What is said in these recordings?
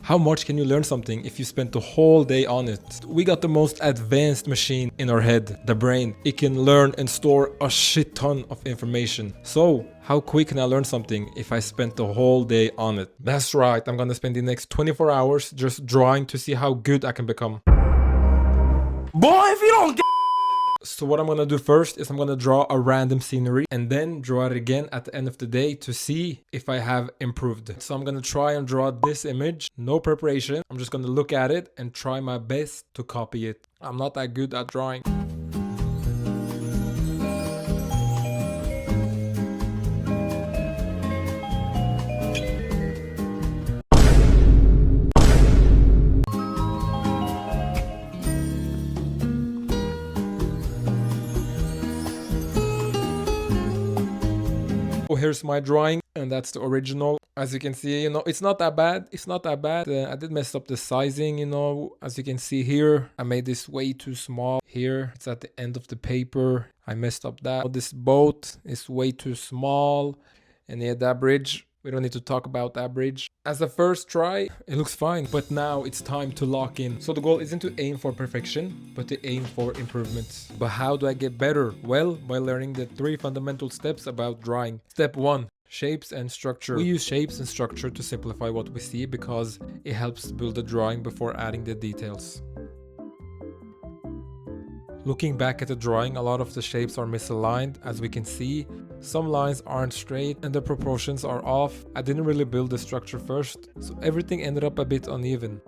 How much can you learn something if you spent the whole day on it? We got the most advanced machine in our head, the brain. It can learn and store a shit ton of information. So, how quick can I learn something if I spent the whole day on it? That's right, I'm gonna spend the next 24 hours just drawing to see how good I can become. Boy, if you don't get... So what I'm gonna do first is I'm gonna draw a random scenery and then draw it again at the end of the day to see if I have improved. So I'm gonna try and draw this image, no preparation. I'm just gonna look at it and try my best to copy it. I'm not that good at drawing. Here's my drawing, and that's the original. As you can see, it's not that bad. It's not that bad. I did mess up the sizing, as you can see here. I made this way too small here. It's at the end of the paper. I messed up that. This boat is way too small. And yeah, that bridge, we don't need to talk about that bridge. As a first try, it looks fine, but now it's time to lock in. So the goal isn't to aim for perfection, but to aim for improvements. But how do I get better? Well, by learning the 3 fundamental steps about drawing. Step 1. Shapes and structure. We use shapes and structure to simplify what we see because it helps build a drawing before adding the details. Looking back at the drawing, a lot of the shapes are misaligned, as we can see. Some lines aren't straight and the proportions are off. I didn't really build the structure first, so everything ended up a bit uneven.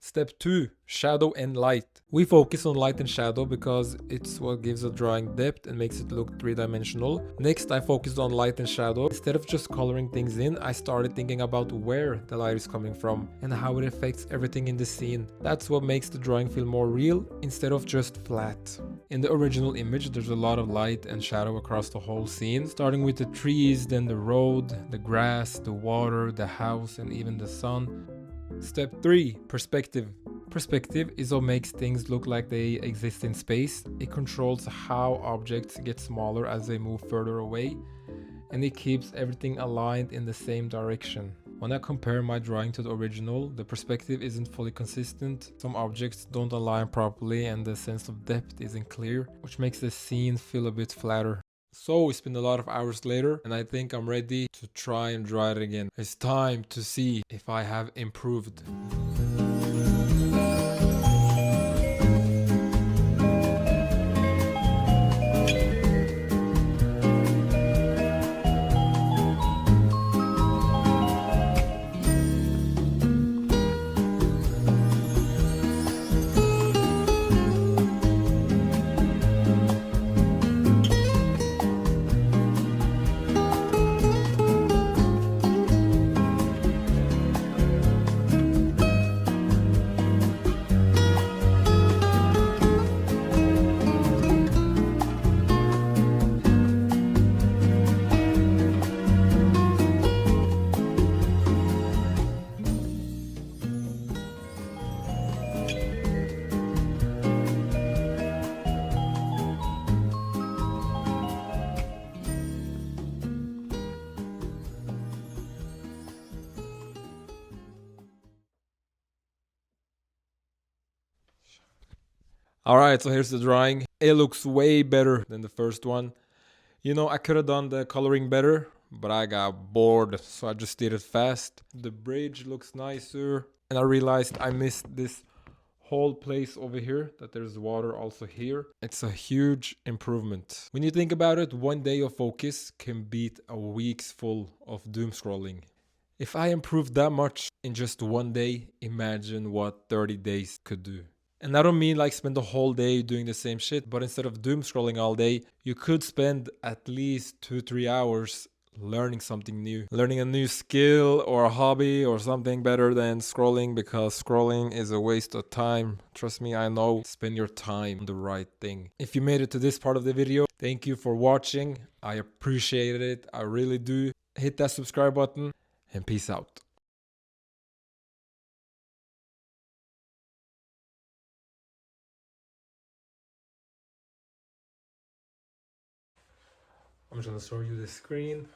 Step 2. Shadow and light. We focus on light and shadow because it's what gives a drawing depth and makes it look 3-dimensional. Next, I focused on light and shadow. Instead of just coloring things in, I started thinking about where the light is coming from and how it affects everything in the scene. That's what makes the drawing feel more real instead of just flat. In the original image, there's a lot of light and shadow across the whole scene, starting with the trees, then the road, the grass, the water, the house, and even the sun. Step 3. Perspective. Perspective is what makes things look like they exist in space. It controls how objects get smaller as they move further away, and it keeps everything aligned in the same direction. When I compare my drawing to the original, the perspective isn't fully consistent. Some objects don't align properly and the sense of depth isn't clear, which makes the scene feel a bit flatter. So it's been a lot of hours later and I think I'm ready to try and draw it again. It's time to see if I have improved. Alright, so here's the drawing. It looks way better than the first one. I could have done the coloring better, but I got bored, so I just did it fast. The bridge looks nicer, and I realized I missed this whole place over here, that there's water also here. It's a huge improvement. When you think about it, one day of focus can beat a week's full of doom scrolling. If I improved that much in just one day, imagine what 30 days could do. And I don't mean like spend the whole day doing the same shit, but instead of doom scrolling all day, you could spend at least 2-3 hours learning something new. Learning a new skill or a hobby or something better than scrolling, because scrolling is a waste of time. Trust me, I know. Spend your time on the right thing. If you made it to this part of the video, thank you for watching. I appreciate it. I really do. Hit that subscribe button and peace out. I'm just gonna show you the screen.